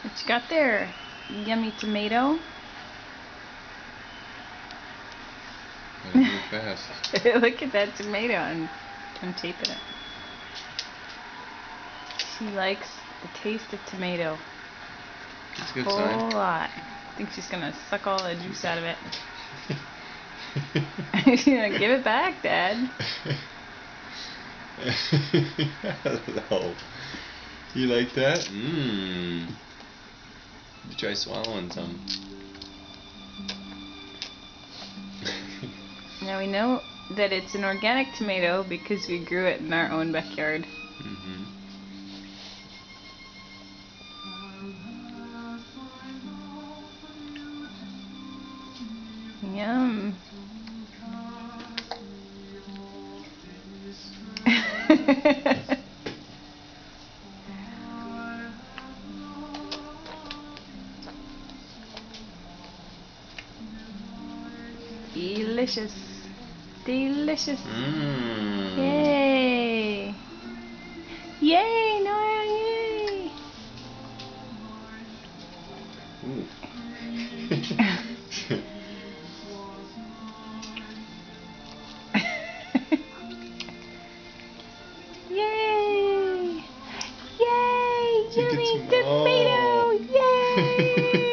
What you got there? Yummy tomato? Gotta do it fast. Look at that tomato. I'm taping it. She likes the taste of tomato. That's a good A whole sign. lot. I think she's gonna suck all the juice out of it. She's gonna give it back, Dad. No. You like that? Mmm. You try swallowing some. Now we know that it's an organic tomato because we grew it in our own backyard. Mm-hmm. Yum. Delicious. Delicious. Mmm. Yay. Yay, Nora, yay. Ooh. Yay. Yay, You get yummy some. tomato. Oh. Yay.